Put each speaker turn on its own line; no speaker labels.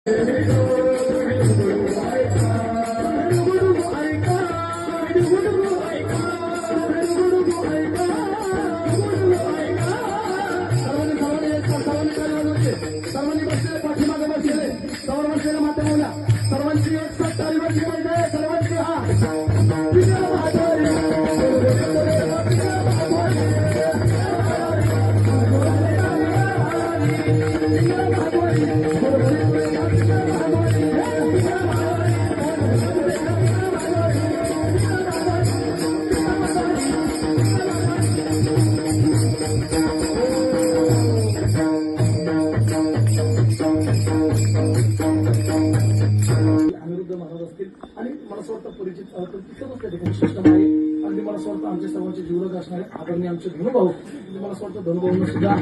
सर्वांनी बसले पाठीमागे बसलेले सर्वांचे माध्यमाला सर्वांची एकसाथ तालीबाजी पाहिजे. सर्वांची अनिरुद्ध महाराज असतील आणि मला असं वाटतं परिचित तिथंच त्या ठिकाणी सिस्टम आहे. अगदी मला असं वाटतं आमच्या सर्वांचे जीवलग असणारे आदरणीय आमचे धनुभाऊ, मला असं वाटतं धनुभाऊंना सुद्धा